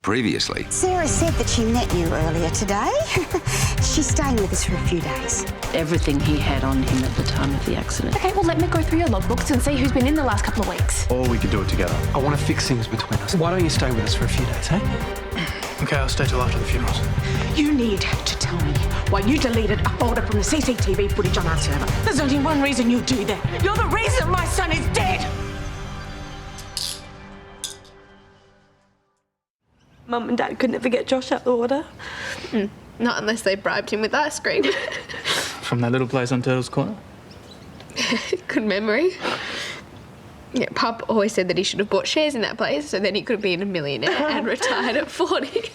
Previously. Sarah said that she met you earlier today. She's staying with us for a few days. Everything he had on him at the time of the accident. Okay, well, let me go through your logbooks and see who's been in the last couple of weeks. Or we could do it together. I want to fix things between us. Why don't you stay with us for a few days, hey? Okay, I'll stay till after the funerals. You need to tell me why you deleted a folder from the CCTV footage on our server. There's only one reason you do that. You're the reason my son is dead! Mum and Dad could never get Josh out the water. Not unless they bribed him with ice cream. From that little place on Turtle's Corner? Good memory. Yeah, Pop always said that he should have bought shares in that place so then he could have been a millionaire and retired at 40.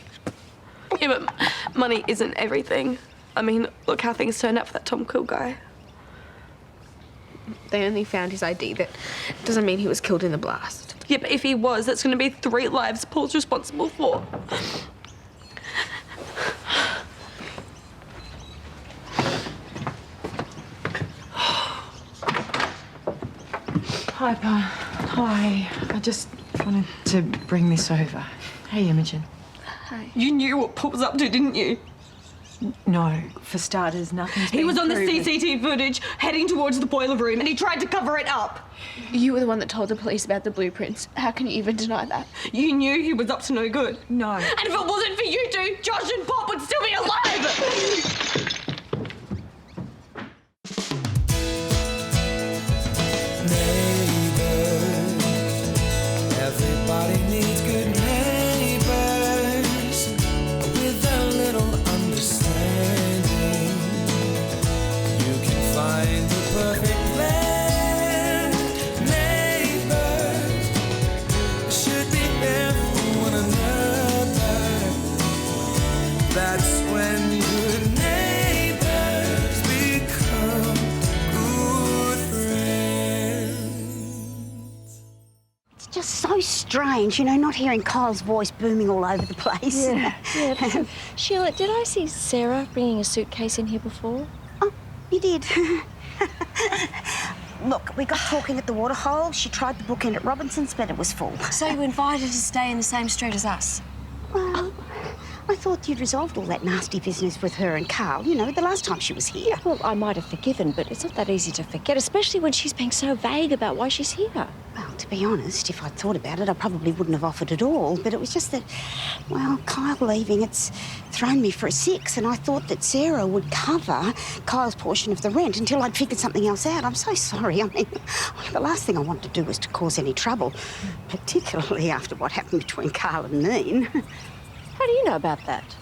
Yeah, but money isn't everything. I mean, look how things turned out for that Tom Quill guy. They only found his ID. That doesn't mean he was killed in the blast. Yeah, but if he was, that's going to be 3 lives Paul's responsible for. Hi, Pa. Hi. I just wanted to bring this over. Hey, Imogen. Hi. You knew what Paul was up to, didn't you? No, for starters, nothing's He been was on the proven. CCTV footage heading towards the boiler room and he tried to cover it up. You were the one that told the police about the blueprints. How can you even deny that? You knew he was up to no good. No. And if it wasn't for you two, Josh and Pop would still be alive! Everybody needs good neighbors with a little understanding. You can find the perfect blend. Neighbors should be there for one another. That's when good neighbors become good friends. It's just so strange, you know, not hearing Kyle's voice booming all over the place. Yeah. Sheila, did I see Sarah bringing a suitcase in here before? Oh, you did. Look, we got talking at the waterhole. She tried the bookend at Robinson's, but it was full. So you invited her to stay in the same street as us? Well, I thought you'd resolved all that nasty business with her and Carl, you know, the last time she was here. Well, I might have forgiven, but it's not that easy to forget, especially when she's being so vague about why she's here. Well, to be honest, if I'd thought about it, I probably wouldn't have offered at all. But it was just that, well, Kyle leaving, it's thrown me for a 6, and I thought that Sarah would cover Kyle's portion of the rent until I'd figured something else out. I'm so sorry. I mean, the last thing I wanted to do was to cause any trouble, particularly after what happened between Carl and Neen. How do you know about that?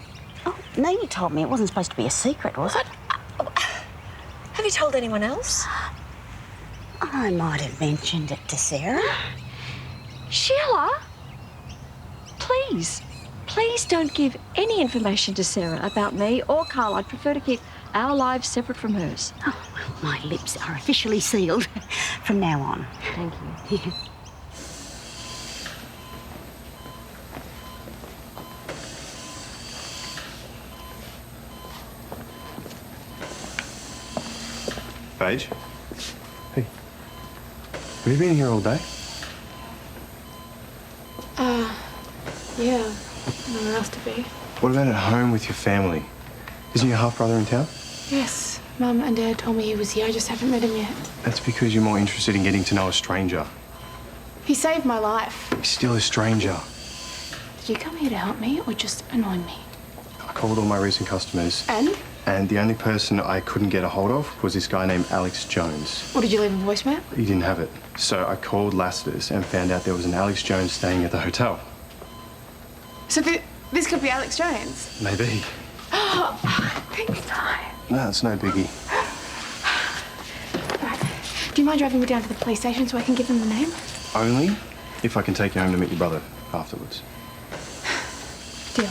Oh, Neen told me it wasn't supposed to be a secret, was it? Have you told anyone else? I might have mentioned it to Sarah. Sheila? Please don't give any information to Sarah about me or Carl. I'd prefer to keep our lives separate from hers. Oh, well, my lips are officially sealed from now on. Thank you. Yeah. Paige? Hey. Have you been here all day? Yeah, nowhere else to be. What about at home with your family? Isn't your half-brother in town? Yes, Mum and Dad told me he was here. I just haven't met him yet. That's because you're more interested in getting to know a stranger. He saved my life. He's still a stranger. Did you come here to help me or just annoy me? I called all my recent customers. And The only person I couldn't get a hold of was this guy named Alex Jones. what, did you leave a voicemail? He didn't have it. So I called Lassiter's and found out there was an Alex Jones staying at the hotel. So this could be Alex Jones. Maybe. Thanks, Ty. No, it's no biggie. Right. Do you mind driving me down to the police station so I can give them the name? Only if I can take you home to meet your brother afterwards. Deal.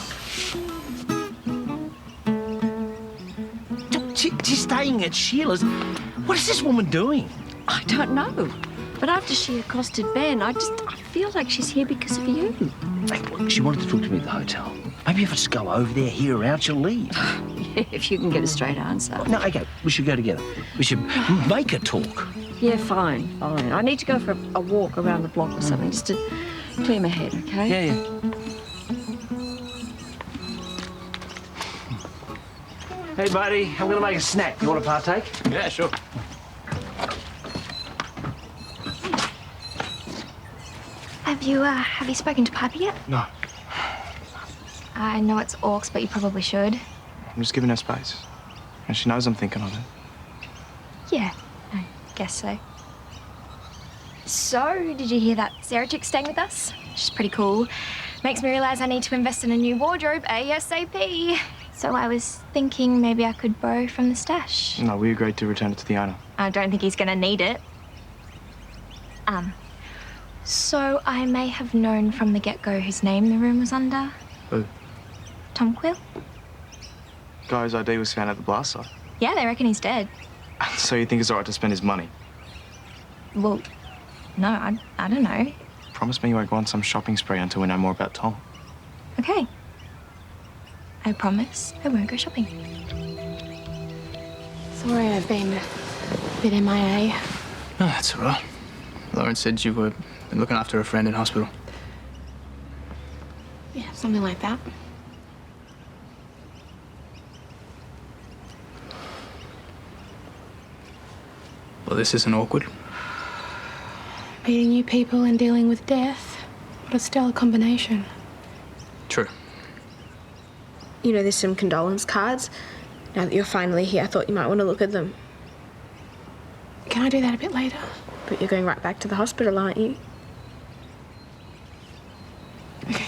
She's staying at Sheila's. What is this woman doing? I don't know. But after she accosted Ben, I feel like she's here because of you. Hey, look, she wanted to talk to me at the hotel. Maybe if I just go over there, hear her out, she'll leave. If you can get a straight answer. No, okay, we should go together. We should make her talk. Yeah, fine. I need to go for a walk around the block or something, just to clear my head, okay? Yeah. Hey, buddy, I'm gonna make a snack. You want to partake? Yeah, sure. Have you spoken to Piper yet? No, I know it's orcs, but you probably should. I'm just giving her space. And she knows I'm thinking of it. Yeah, I guess so. So, did you hear that Sarah chick's staying with us? She's pretty cool. Makes me realise I need to invest in a new wardrobe ASAP. So I was thinking maybe I could borrow from the stash. No, we agreed to return it to the owner. I don't think he's gonna need it. So I may have known from the get-go whose name the room was under. Who? Tom Quill? Guy whose ID was found at the blast site. Yeah, they reckon he's dead. So you think it's all right to spend his money? Well, no, I don't know. Promise me you won't go on some shopping spree until we know more about Tom. Okay. I promise I won't go shopping. Sorry, I've been a bit MIA. No, that's all right. Lauren said you were looking after a friend in hospital. Yeah, something like that. Well, this isn't awkward. Meeting new people and dealing with death. What a stellar combination. True. You know, there's some condolence cards. Now that you're finally here, I thought you might want to look at them. Can I do that a bit later? But you're going right back to the hospital, aren't you? Okay.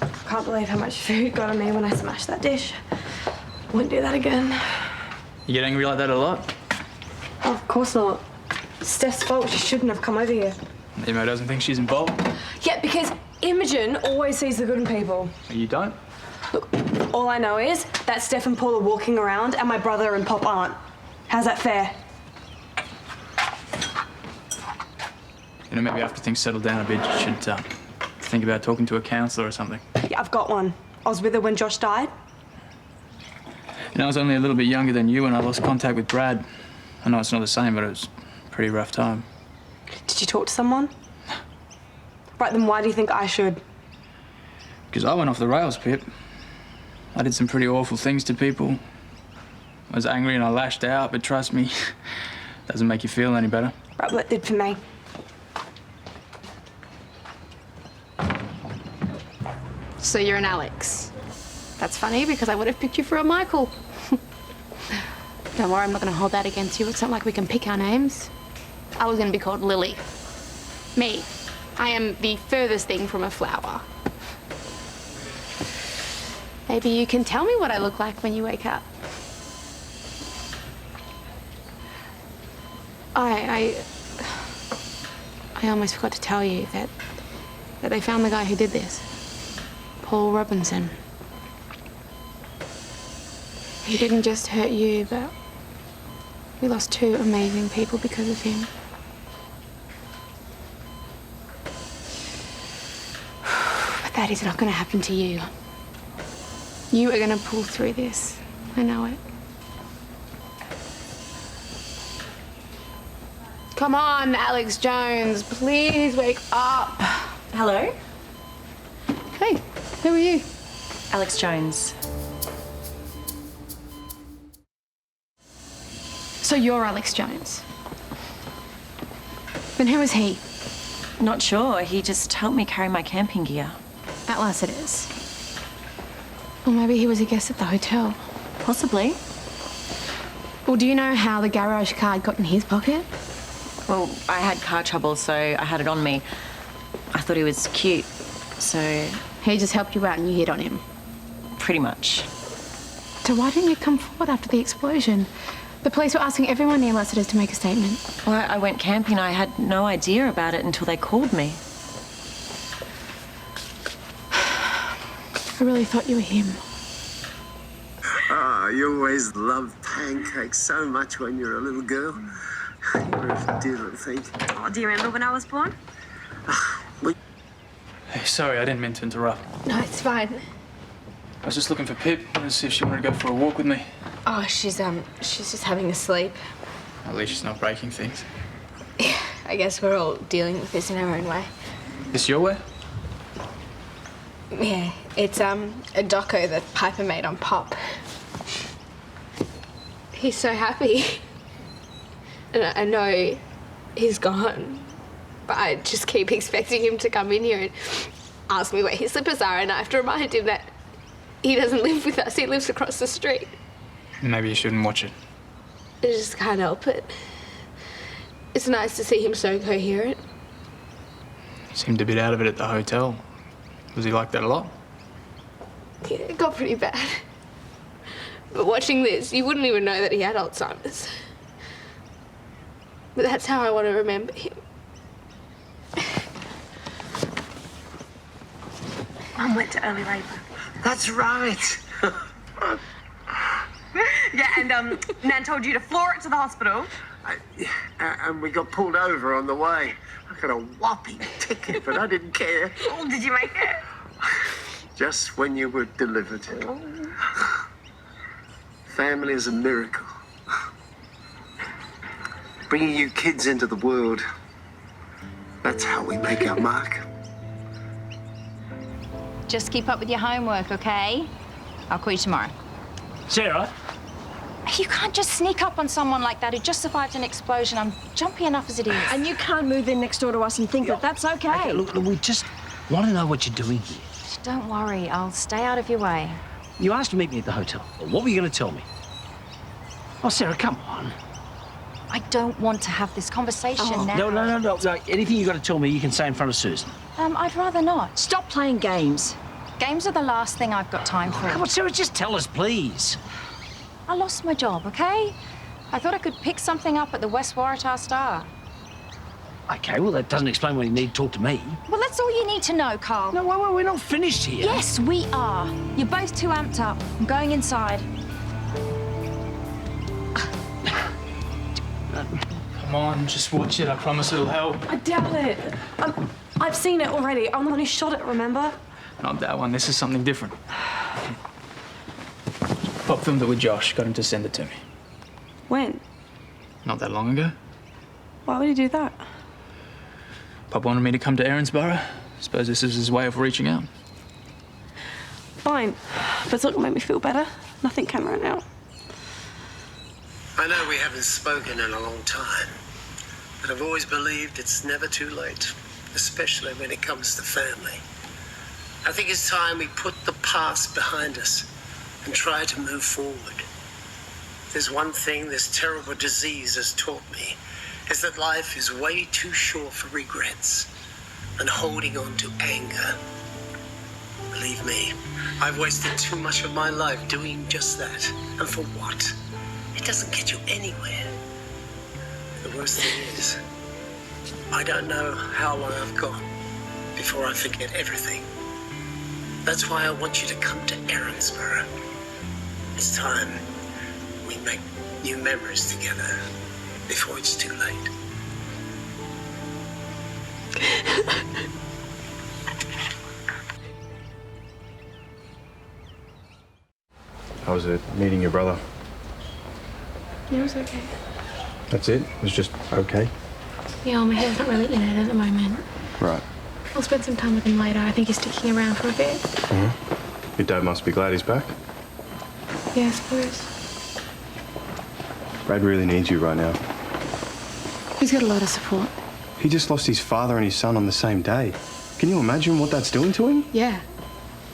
I can't believe how much food got on me when I smashed that dish. Wouldn't do that again. You get angry like that a lot? Oh, of course not. It's Steph's fault. She shouldn't have come over here. Emo doesn't think she's involved. Yeah, because Imogen always sees the good in people. You don't? Look, all I know is that Steph and Paul are walking around and my brother and Pop aren't. How's that fair? You know, maybe after things settle down a bit, you should think about talking to a counsellor or something. Yeah, I've got one. I was with her when Josh died. You know, I was only a little bit younger than you when I lost contact with Brad. I know it's not the same, but it was a pretty rough time. Did you talk to someone? Right, then why do you think I should? Because I went off the rails, Pip. I did some pretty awful things to people. I was angry and I lashed out, but trust me, doesn't make you feel any better. Right, what it did for me. So you're an Alex. That's funny because I would have picked you for a Michael. Don't worry, I'm not going to hold that against you. It's not like we can pick our names. I was going to be called Lily. Me. I am the furthest thing from a flower. Maybe you can tell me what I look like when you wake up. I almost forgot to tell you that they found the guy who did this. Paul Robinson. He didn't just hurt you, but we lost 2 amazing people because of him. But that is not going to happen to you. You are going to pull through this. I know it. Come on, Alex Jones, please wake up. Hello? Hey, who are you? Alex Jones. So you're Alex Jones. Then who is he? Not sure. He just helped me carry my camping gear. Atlas it is. Or maybe he was a guest at the hotel. Possibly. Well, do you know how the garage card got in his pocket? Well, I had car trouble, so I had it on me. I thought he was cute, so... He just helped you out and you hit on him? Pretty much. So why didn't you come forward after the explosion? The police were asking everyone near Lassiter's to make a statement. Well, I went camping. I had no idea about it until they called me. I really thought you were him. Oh, you always loved pancakes so much when you were a little girl. You were a dear little thing. Oh, do you remember when I was born? Hey, sorry, I didn't mean to interrupt. No, it's fine. I was just looking for Pip. I wanted to see if she wanted to go for a walk with me. Oh, she's just having a sleep. At least she's not breaking things. Yeah, I guess we're all dealing with this in our own way. This your way? Yeah, it's a doco that Piper made on Pop. He's so happy. And I know he's gone, but I just keep expecting him to come in here and ask me where his slippers are, and I have to remind him that he doesn't live with us, he lives across the street. Maybe you shouldn't watch it. I just can't help it. It's nice to see him so coherent. Seemed a bit out of it at the hotel. Was he like that a lot? Yeah, it got pretty bad. But watching this, you wouldn't even know that he had Alzheimer's. But that's how I want to remember him. Mum went to early labour. That's right. Yeah, and Nan told you to floor it to the hospital. And we got pulled over on the way. I got a whopping ticket, but I didn't care. Oh, did you make it? Just when you were delivered. Family is a miracle. Bringing you kids into the world, that's how we make our mark. Just keep up with your homework, okay? I'll call you tomorrow. Sarah? You can't just sneak up on someone like that who just survived an explosion. I'm jumpy enough as it is. And you can't move in next door to us and think that that's okay. Okay, look, we just want to know what you're doing here. Don't worry, I'll stay out of your way. You asked to meet me at the hotel. What were you going to tell me? Oh, Sarah, come on. I don't want to have this conversation now. No. Anything you got to tell me, you can say in front of Susan. I'd rather not. Stop playing games. Games are the last thing I've got time for. Come on, Sarah, just tell us, please. I lost my job, okay? I thought I could pick something up at the West Waratah Star. Okay, well, that doesn't explain why you need to talk to me. Well, that's all you need to know, Carl. No, wait, we're not finished here. Yes, we are. You're both too amped up. I'm going inside. Come on, just watch it. I promise it'll help. I doubt it. I've seen it already. I'm the one who shot it, remember? Not that one. This is something different. Pop filmed it with Josh. Got him to send it to me. When? Not that long ago. Why would he do that? Pop wanted me to come to Erinsborough. Suppose this is his way of reaching out. Fine. But it's not gonna make me feel better. Nothing can right now. I know we haven't spoken in a long time, but I've always believed it's never too late, especially when it comes to family. I think it's time we put the past behind us and try to move forward. There's one thing this terrible disease has taught me, is that life is way too short for regrets and holding on to anger. Believe me, I've wasted too much of my life doing just that. And for what? It doesn't get you anywhere. The worst thing is, I don't know how long I've got before I forget everything. That's why I want you to come to Erinsborough. It's time we make new memories together before it's too late. How was it meeting your brother? It was okay. That's it? It was just okay? Yeah, my head's not really in it at the moment. Right. I'll spend some time with him later. I think he's sticking around for a bit. Mm-hmm. Your dad must be glad he's back. Yeah, I suppose. Brad really needs you right now. He's got a lot of support. He just lost his father and his son on the same day. Can you imagine what that's doing to him? Yeah.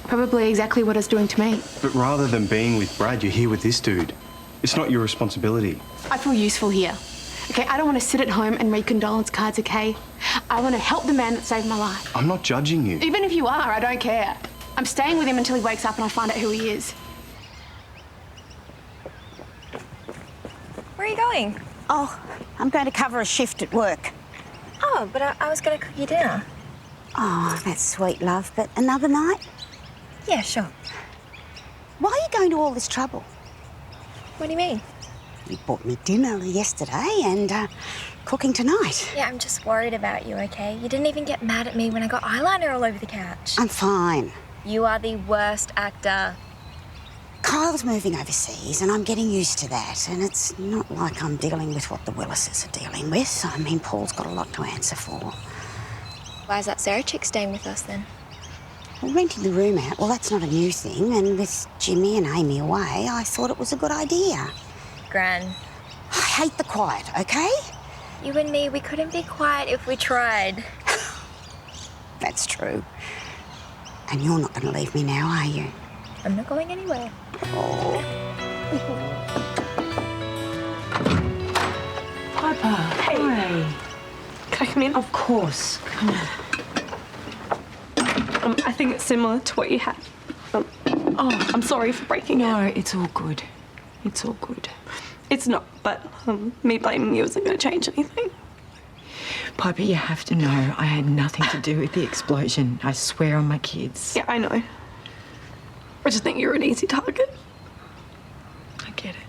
Probably exactly what it's doing to me. But rather than being with Brad, you're here with this dude. It's not your responsibility. I feel useful here. Okay, I don't want to sit at home and read condolence cards, okay? I want to help the man that saved my life. I'm not judging you. Even if you are, I don't care. I'm staying with him until he wakes up and I find out who he is. Where are you going? Oh, I'm going to cover a shift at work. Oh, but I was going to cook you dinner. Oh, that's sweet, love. But another night? Yeah, sure. Why are you going to all this trouble? What do you mean? You bought me dinner yesterday and cooking tonight. Yeah, I'm just worried about you, okay? You didn't even get mad at me when I got eyeliner all over the couch. I'm fine. You are the worst actor. Kyle's moving overseas and I'm getting used to that, and it's not like I'm dealing with what the Willises are dealing with. I mean, Paul's got a lot to answer for. Why is that Sarah chick staying with us then? Well, renting the room out, well, that's not a new thing, and with Jimmy and Amy away, I thought it was a good idea. Gran. I hate the quiet, okay? You and me, we couldn't be quiet if we tried. That's true. And you're not going to leave me now, are you? I'm not going anywhere. Oh. Piper. Hey. Hi. Can I come in? Of course. Come on. I think it's similar to what you had. I'm sorry for breaking it. No, it's all good. It's all good. It's not, but me blaming you isn't going to change anything. Piper, you have to know I had nothing to do with the explosion. I swear on my kids. Yeah, I know. I just think you're an easy target. I get it.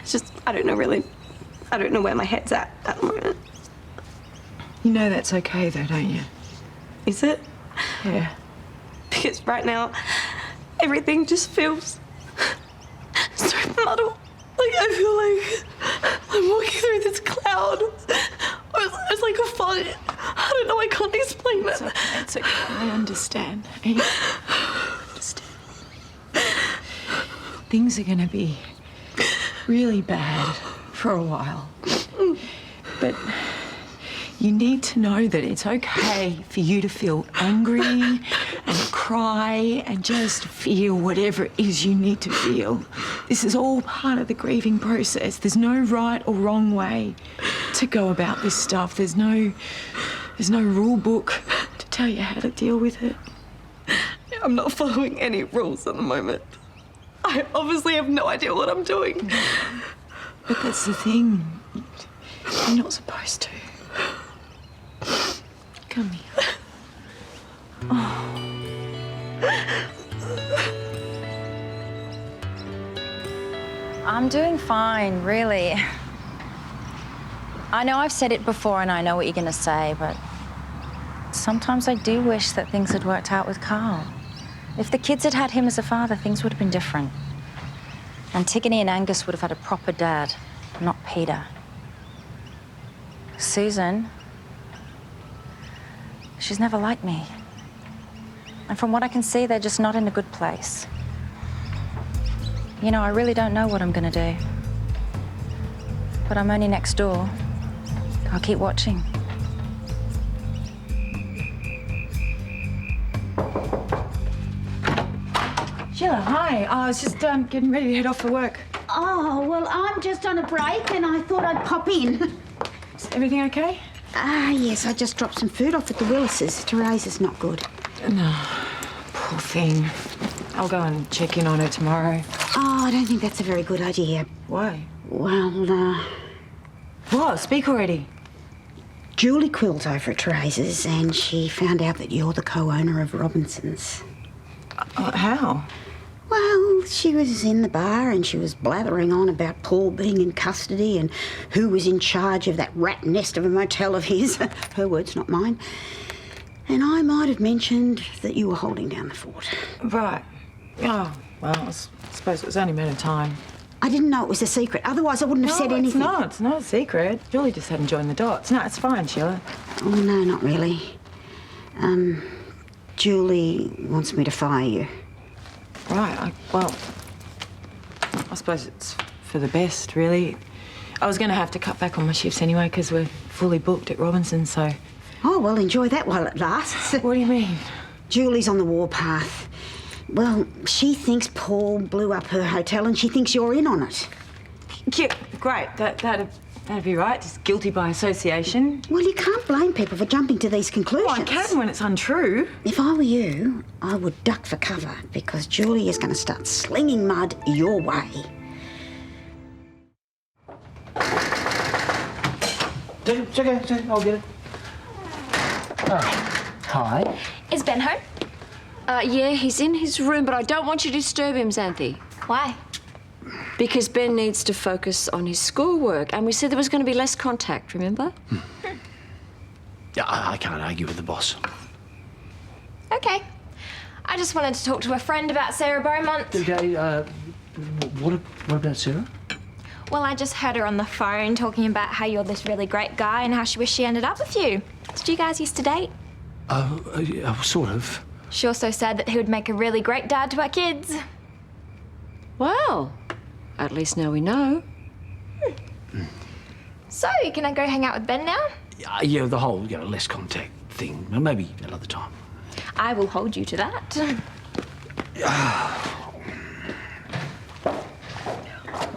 It's just, I don't know where my head's at the moment. You know that's okay though, don't you? Is it? Yeah. Because right now, everything just feels so muddled. Like, I feel like I'm walking through this cloud. It's like a fog. I don't know, I can't explain it. It's okay. I understand. I understand. Things are gonna be really bad for a while. But you need to know that it's okay for you to feel angry and cry and just feel whatever it is you need to feel. This is all part of the grieving process. There's no right or wrong way to go about this stuff. There's no rule book to tell you how to deal with it. I'm not following any rules at the moment. I obviously have no idea what I'm doing. But that's the thing. You're not supposed to. Come here. Oh. I'm doing fine, really. I know I've said it before and I know what you're going to say, but sometimes I do wish that things had worked out with Carl. If the kids had had him as a father, things would have been different. Antigone and Angus would have had a proper dad, not Peter. Susan, she's never liked me. And from what I can see, they're just not in a good place. You know, I really don't know what I'm gonna do. But I'm only next door. I'll keep watching. Sheila, hi. I was just getting ready to head off for work. Oh, well, I'm just on a break and I thought I'd pop in. Is everything okay? Yes, I just dropped some food off at the Willis's. Teresa's not good. No, poor thing. I'll go and check in on her tomorrow. Oh, I don't think that's a very good idea. Why? Well, What? Speak already. Julie Quill's over at Teresa's and she found out that you're the co-owner of Robinson's. How? Well, she was in the bar and she was blathering on about Paul being in custody and who was in charge of that rat nest of a motel of his. Her words, not mine. And I might have mentioned that you were holding down the fort. Right. Oh, well, I suppose it was only a matter of time. I didn't know it was a secret. Otherwise, I wouldn't have said anything. No, it's not a secret. Julie just hadn't joined the dots. No, it's fine, Sheila. Oh, no, not really. Julie wants me to fire you. Right, well, I suppose it's for the best, really. I was going to have to cut back on my shifts anyway because we're fully booked at Robinson's, so... Oh, well, enjoy that while it lasts. What do you mean? Julie's on the warpath. Well, she thinks Paul blew up her hotel and she thinks you're in on it. Yeah, great. That'd be right. Just guilty by association. Well, you can't blame people for jumping to these conclusions. Oh, I can when it's untrue. If I were you, I would duck for cover because Julie is going to start slinging mud your way. It's okay. I'll get it. Oh, hi. Is Ben home? Yeah, he's in his room, but I don't want you to disturb him, Xanthi. Why? Because Ben needs to focus on his schoolwork, and we said there was going to be less contact, remember? Yeah, I can't argue with the boss. Okay. I just wanted to talk to a friend about Sarah Beaumont. Okay, what about Sarah? Well, I just heard her on the phone talking about how you're this really great guy and how she wished she ended up with you. Did you guys used to date? Sort of. She also said that he would make a really great dad to our kids. Well, at least now we know. So, can I go hang out with Ben now? Yeah, the whole, less contact thing. Maybe another time. I will hold you to that.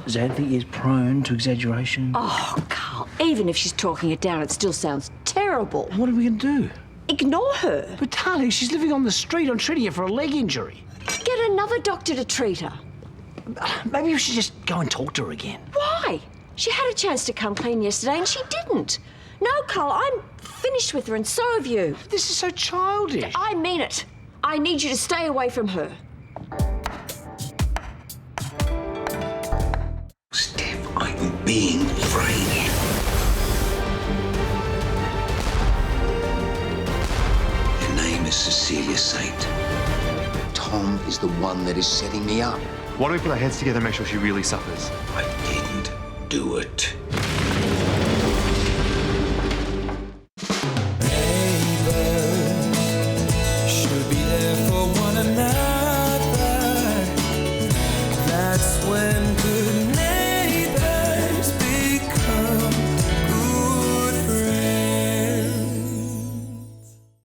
Xanthi is prone to exaggeration. Oh, Carl, even if she's talking it down, it still sounds terrible. What are we going to do? Ignore her. But, darling, she's living on the street. I'm treating her for a leg injury. Get another doctor to treat her. Maybe we should just go and talk to her again. Why? She had a chance to come clean yesterday and she didn't. No, Carl, I'm finished with her and so have you. This is so childish. I mean it. I need you to stay away from her. Steph, I'm being afraid. Your name is Cecilia Saint. Tom is the one that is setting me up. Why don't we put our heads together and make sure she really suffers? I didn't do it.